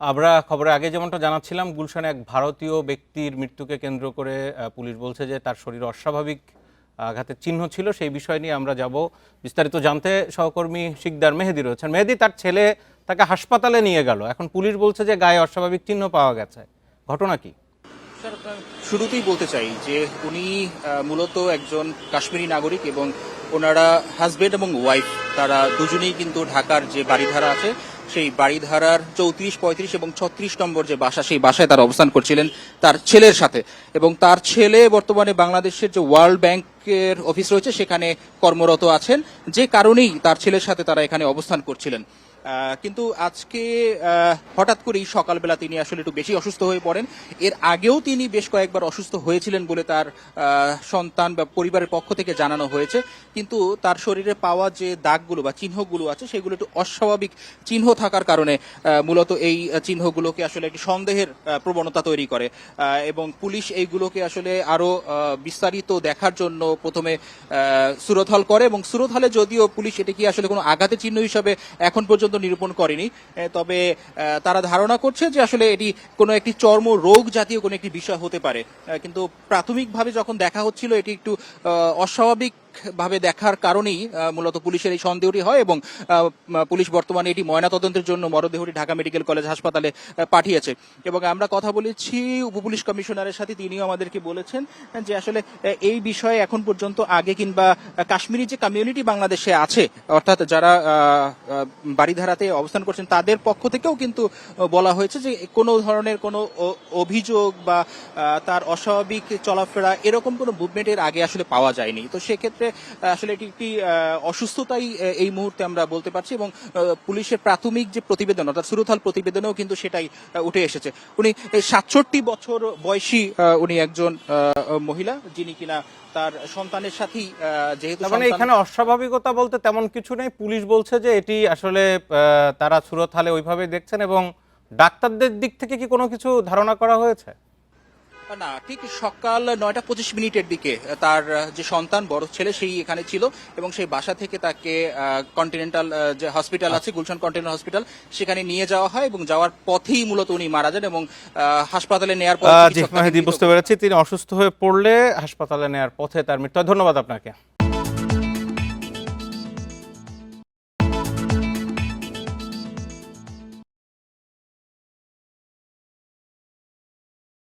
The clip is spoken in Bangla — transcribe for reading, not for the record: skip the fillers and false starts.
আমরা খবরে আগে যেমনটা জানাচ্ছিলাম, গুলশানে এক ভারতীয় ব্যক্তির মৃত্যুকে কেন্দ্র করে পুলিশ বলছে যে তার শরীরে অস্বাভাবিক আঘাতের চিহ্ন ছিল। সেই বিষয় নিয়ে আমরা যাব বিস্তারিত জানতে। সহকর্মী শিকদার মেহেদী রয়েছেন। মেহেদী, তার ছেলে তাকে হাসপাতালে নিয়ে গেল, এখন পুলিশ বলছে যে গায়ে অস্বাভাবিক চিহ্ন পাওয়া গেছে, ঘটনা কি? স্যার, শুরুতেই বলতে চাই যে উনি মূলত একজন কাশ্মীরি নাগরিক এবং ওনারা হাজবেন্ড এবং ওয়াইফ, তারা দুজনেই কিন্তু ঢাকার যে বাড়িধারা আছে সেই বাড়িধারার 34, 35 এবং 36 নম্বর যে বাসা, সেই বাসায় তারা অবস্থান করছিলেন তার ছেলের সাথে। এবং তার ছেলে বর্তমানে বাংলাদেশের যে ওয়ার্ল্ড ব্যাংকের অফিস রয়েছে সেখানে কর্মরত আছেন, যে কারণেই তার ছেলের সাথে তারা এখানে অবস্থান করছিলেন। কিন্তু আজকে হঠাৎ করেই সকালবেলা তিনি আসলে একটু বেশি অসুস্থ হয়ে পড়েন। এর আগেও তিনি বেশ কয়েকবার অসুস্থ হয়েছিলেন বলে তার সন্তান বা পরিবারের পক্ষ থেকে জানানো হয়েছে। কিন্তু তার শরীরে পাওয়া যে দাগগুলো বা চিহ্নগুলো আছে সেগুলো একটু অস্বাভাবিক চিহ্ন থাকার কারণে মূলত এই চিহ্নগুলোকে আসলে একটি সন্দেহের প্রবণতা তৈরি করে। এবং পুলিশ এইগুলোকে আসলে আরো বিস্তারিত দেখার জন্য প্রথমে সুরত হল করে, এবং সুরত হলে যদিও পুলিশ এটা কি আসলে কোনো আঘাতের চিহ্ন হিসাবে এখন পর্যন্ত নিরূপণ করেনি, তবে তারা ধারণা করছে যে আসলে এটি কোনো একটি চর্ম রোগ জাতীয় কোনো একটি বিষয় হতে পারে। কিন্তু প্রাথমিকভাবে যখন দেখা হচ্ছিল এটি একটু অস্বাভাবিক ভাবে দেখার কারণেই মূলত পুলিশের এই সন্দেহটি হয়, এবং পুলিশ বর্তমানে এটি ময়নাতদন্তের জন্য মরদেহটি ঢাকা মেডিকেল কলেজ হাসপাতালে পাঠিয়েছে। এবং আমরা কথা বলেছি উপপুলিশ কমিশনারের সাথে, তিনিও আমাদেরকে বলেছেন যে আসলে এই বিষয়ে এখন পর্যন্ত আগে কিংবা কাশ্মীরি যে কমিউনিটি বাংলাদেশে আছে, অর্থাৎ যারা বাড়িধারাতে অবস্থান করছেন, তাদের পক্ষ থেকেও কিন্তু বলা হয়েছে যে কোনো ধরনের কোনো অভিযোগ বা তার অস্বাভাবিক চলাফেরা এরকম কোনো মুভমেন্টের আগে আসলে পাওয়া যায়নি। তো সেক্ষেত্রে আসলে এটি একটি অসুস্থতাই এই মুহূর্তে আমরা বলতে পারছি। এবং পুলিশের প্রাথমিক যে প্রতিবেদন, অর্থাৎ সুরতহাল প্রতিবেদনেও কিন্তু সেটাই উঠে এসেছে। উনি 67 বছর বয়সী উনি একজন মহিলা, যিনি কিনা তার সন্তানের সাথেই, যেহেতু মানে এখানে অস্বাভাবিকতা বলতে তেমন কিছু নেই, পুলিশ বলছে যে এটি আসলে তারা সুরত হালে ওইভাবে দেখছেন। এবং ডাক্তারদের দিক থেকে কি কোনো কিছু ধারণা করা হয়েছে? না, ঠিক সকাল 9টা 25 মিনিটের দিকে তার যে সন্তান, বড় ছেলে, সেই এখানে ছিল, এবং সেই বাসা থেকে তাকে কন্টিনেন্টাল যে হসপিটাল আছে, গুলশান কন্টিনেন্টাল হসপিটাল, সেখানে নিয়ে যাওয়া হয়, এবং যাওয়ার পথেই মূলত উনি মারা যান। এবং হাসপাতালে নেয়ার পর জি মেহেদী, বুঝতে পেরেছি, তিনি অসুস্থ হয়ে পড়লে হাসপাতালে নেয়ার পথে তার মৃত্যু হয়। ধন্যবাদ আপনাকে।